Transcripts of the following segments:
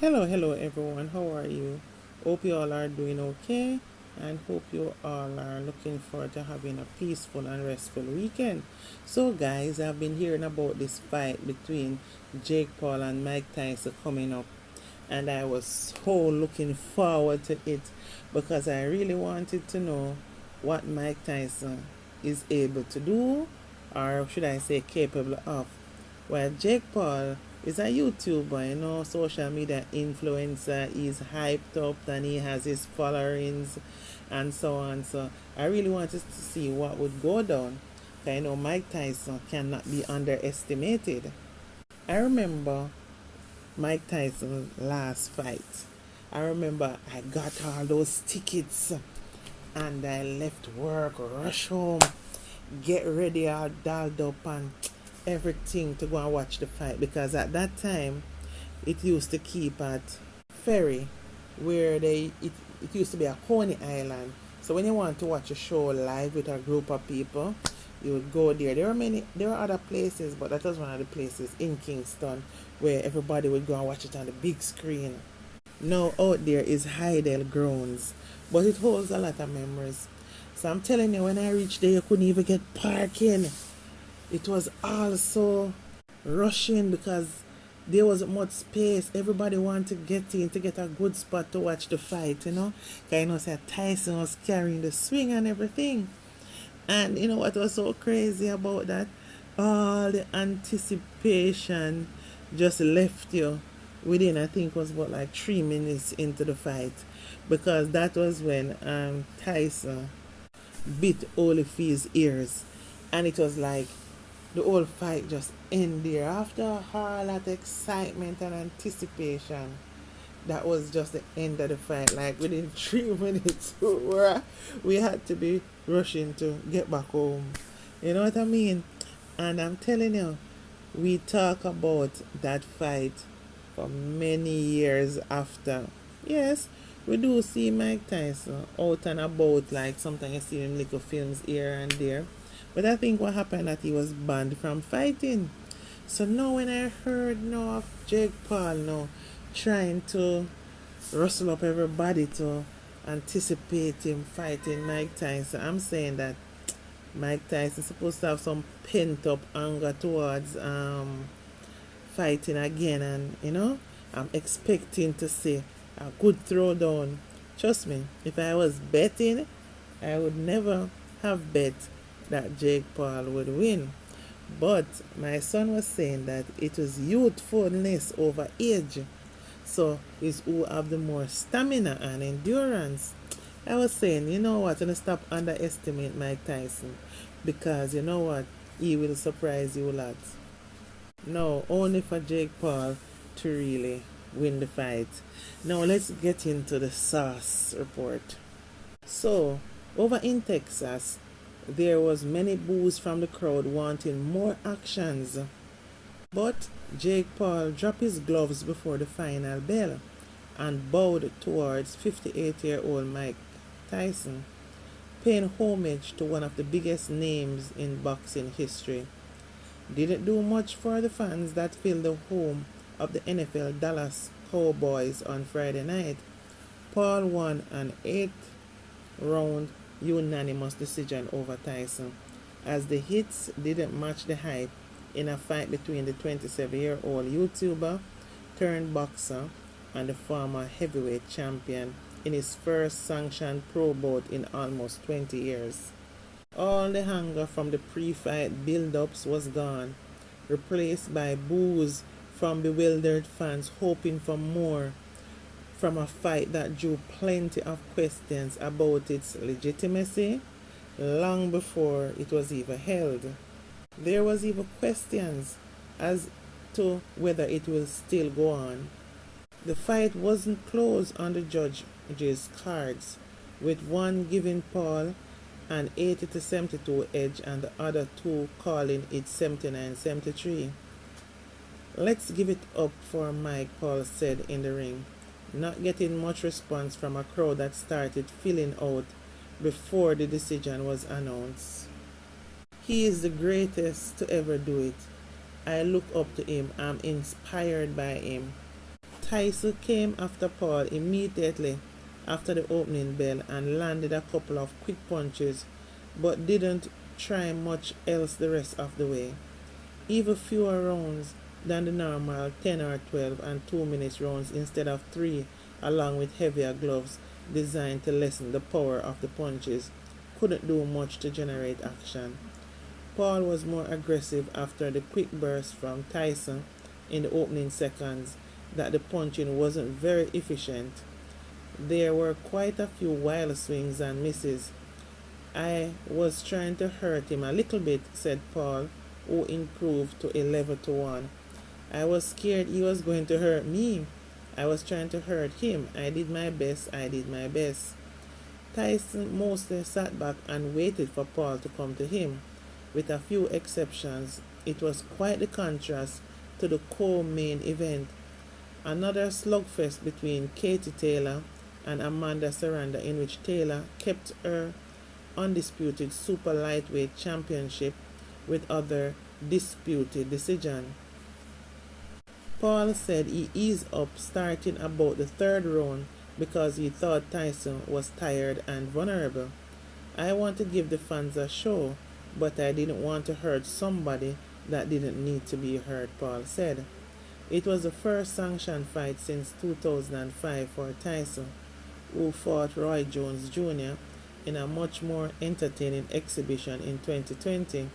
Hello everyone. How are you? Hope you all are doing okay and hope you all are looking forward to having a peaceful and restful weekend. So guys, I've been hearing about this fight between Jakepaul and Mike Tyson coming up, and I was so looking forward to it because I really wanted to know what Mike Tyson is able to do, or should I say capable of. Well, Jakepaul is a YouTuber, social media influencer. He's hyped up and he has his followings and so on. So I really wanted to see what would go down. I know Mike Tyson cannot be underestimated. I remember Mike Tyson's last fight. I remember I got all those tickets and I left work, rush home, get ready, all dolled up and everything to go and watch the fight, because at that time it used to keep at Ferry, where it used to be a Coney Island. So when you want to watch a show live with a group of people, you would go there. There were other places, but that was one of the places in Kingston where everybody would go and watch it on the big screen. Now out there is Heidel Grounds, but it holds a lot of memories. So I'm telling you, when I reached there, you couldn't even get parking. It was also rushing because there wasn't much space. Everybody wanted to get in to get a good spot to watch the fight, you know. Because said Tyson was carrying the swing and everything. And you know what was so crazy about that? All the anticipation just left you within, I think, was about like 3 minutes into the fight. Because that was when Tyson bit Holyfield's ears. And it was like the whole fight just end there. After all that excitement and anticipation, that was just the end of the fight. Like within 3 minutes, we had to be rushing to get back home. You know what I mean? And I'm telling you, we talk about that fight for many years after. Yes, we do see Mike Tyson out and about, like sometimes you see him little films here and there. But I think what happened that he was banned from fighting. So now when I heard now of Jake Paul now trying to rustle up everybody to anticipate him fighting Mike Tyson, I'm saying that Mike Tyson supposed to have some pent up anger towards fighting again, and I'm expecting to see a good throwdown. Trust me, if I was betting, I would never have bet that Jake Paul would win. But my son was saying that it was youthfulness over age. So it's who have the more stamina and endurance. I was saying, you know what, and stop underestimate Mike Tyson, because you know what, he will surprise you a lot. No, only for Jake Paul to really win the fight. Now let's get into the sauce report. So, over in Texas, there was many boos from the crowd wanting more actions. But Jake Paul dropped his gloves before the final bell and bowed towards 58-year-old Mike Tyson, paying homage to one of the biggest names in boxing history. Didn't do much for the fans that filled the home of the NFL Dallas Cowboys on Friday night. Paul won an 8th-round unanimous decision over Tyson, as the hits didn't match the hype in a fight between the 27-year-old YouTuber turned boxer and the former heavyweight champion in his first sanctioned pro bout in almost 20 years. All the hunger from the pre-fight build-ups was gone, replaced by boos from bewildered fans hoping for more from a fight that drew plenty of questions about its legitimacy long before it was even held. There was even questions as to whether it will still go on. The fight wasn't close on the judges' cards, with one giving Paul an 80-72 edge and the other two calling it 79-73. "Let's give it up for Mike," Paul said in the ring, not getting much response from a crowd that started filling out before the decision was announced. "He is the greatest to ever do it. I look up to him. I'm inspired by him," Tyson came after Paul immediately after the opening bell and landed a couple of quick punches, but didn't try much else the rest of the way. Even fewer rounds than the normal 10 or 12 and 2 minutes rounds instead of 3, along with heavier gloves designed to lessen the power of the punches, couldn't do much to generate action. Paul was more aggressive after the quick burst from Tyson in the opening seconds that the punching wasn't very efficient. There were quite a few wild swings and misses. I was trying to hurt him a little bit, said Paul, who improved to 11-1. I was scared he was going to hurt me. I was trying to hurt him. I did my best. Tyson mostly sat back and waited for Paul to come to him. With a few exceptions, it was quite the contrast to the co-main event. Another slugfest between Katie Taylor and Amanda Serranda, in which Taylor kept her undisputed super lightweight championship with other disputed decision. Paul said he eased up starting about the third round because he thought Tyson was tired and vulnerable. I want to give the fans a show, but I didn't want to hurt somebody that didn't need to be hurt, Paul said. It was the first sanctioned fight since 2005 for Tyson, who fought Roy Jones Jr. in a much more entertaining exhibition in 2020.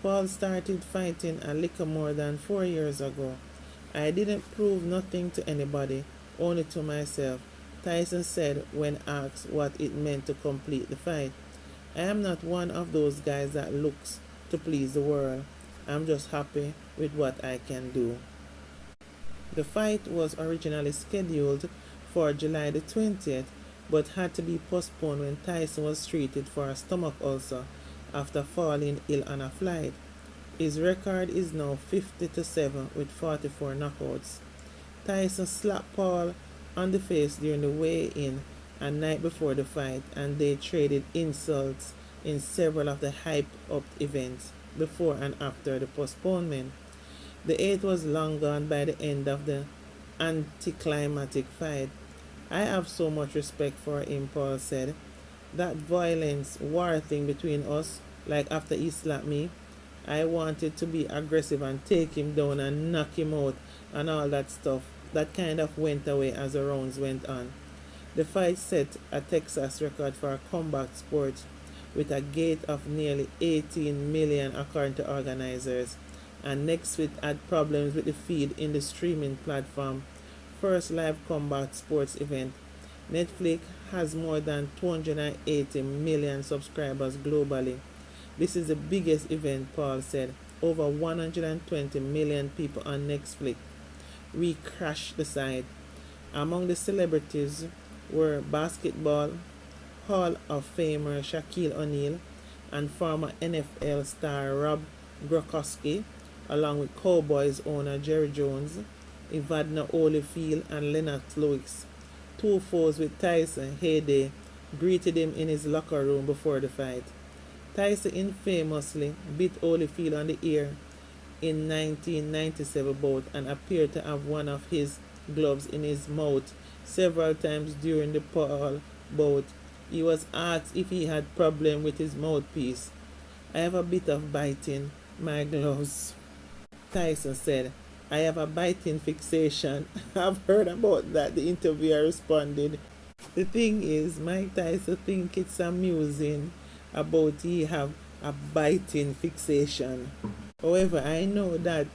Paul started fighting a little more than 4 years ago. I didn't prove nothing to anybody, only to myself, Tyson said when asked what it meant to complete the fight. I am not one of those guys that looks to please the world. I'm just happy with what I can do. The fight was originally scheduled for July the 20th, but had to be postponed when Tyson was treated for a stomach ulcer after falling ill on a flight. His record is now 50-7 with 44 knockouts. Tyson slapped Paul on the face during the weigh-in and night before the fight, and they traded insults in several of the hyped-up events before and after the postponement. The 8 was long gone by the end of the anticlimactic fight. I have so much respect for him, Paul said. That violence war thing between us, like after he slapped me, I wanted to be aggressive and take him down and knock him out and all that stuff. That kind of went away as the rounds went on. The fight set a Texas record for combat sports with a gate of nearly 18 million according to organizers, and next week had problems with the feed in the streaming platform. First live combat sports event. Netflix has more than 280 million subscribers globally. This is the biggest event, Paul said. Over 120 million people on Netflix. We crashed the site. Among the celebrities were basketball Hall of Famer Shaquille O'Neal and former NFL star Rob Gronkowski, along with Cowboys owner Jerry Jones, Evander Holyfield, and Lennox Lewis. Two foes with Tyson, Heyday, greeted him in his locker room before the fight. Tyson infamously bit Holyfield on the ear in 1997 bout and appeared to have one of his gloves in his mouth several times during the Paul bout. He was asked if he had problem with his mouthpiece. I have a bit of biting my gloves, Tyson said. I have a biting fixation. I've heard about that, the interviewer responded. The thing is, Mike Tyson think it's amusing about he have a biting fixation. However, I know that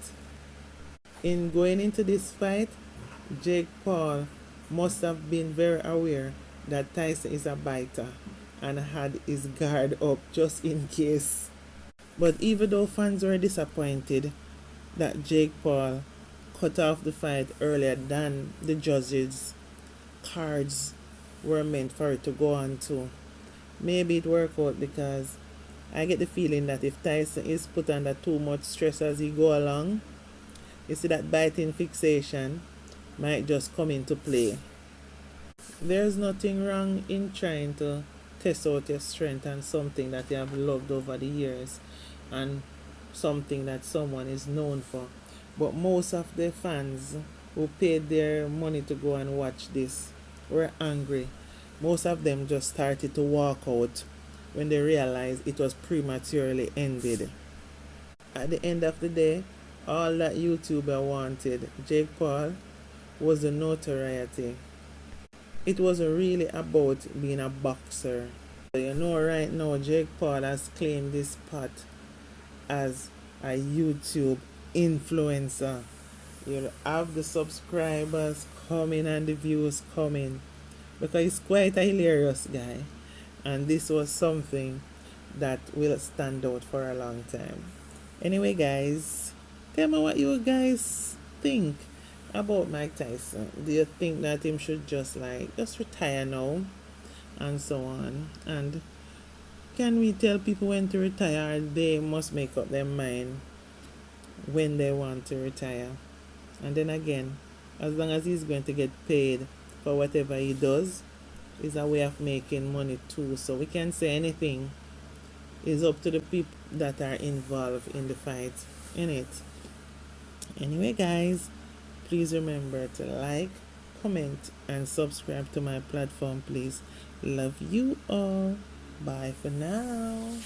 in going into this fight, Jakepaul must have been very aware that Tyson is a biter and had his guard up just in case. But even though fans were disappointed that Jakepaul cut off the fight earlier than the judges' cards were meant for it to go on to, maybe it worked out, because I get the feeling that if Tyson is put under too much stress as he go along, you see that biting fixation might just come into play. There's nothing wrong in trying to test out your strength and something that you have loved over the years and something that someone is known for. But most of the fans who paid their money to go and watch this were angry. Most of them just started to walk out when they realized it was prematurely ended. At the end of the day, all that YouTuber wanted, Jakepaul, was the notoriety. It wasn't really about being a boxer. You know, right now, Jakepaul has claimed this spot as a YouTube influencer. You'll have the subscribers coming and the views coming because he's quite a hilarious guy, and this was something that will stand out for a long time. Anyway, guys, tell me what you guys think about Mike Tyson. Do you think that him should just retire now and so on? And can we tell people when to retire? They must make up their mind when they want to retire. And then again, as long as he's going to get paid for whatever he does, is a way of making money too. So we can't say anything. It's up to the people that are involved in the fight, in it. Anyway, guys, please remember to like, comment, and subscribe to my platform, please. Love you all. Bye for now.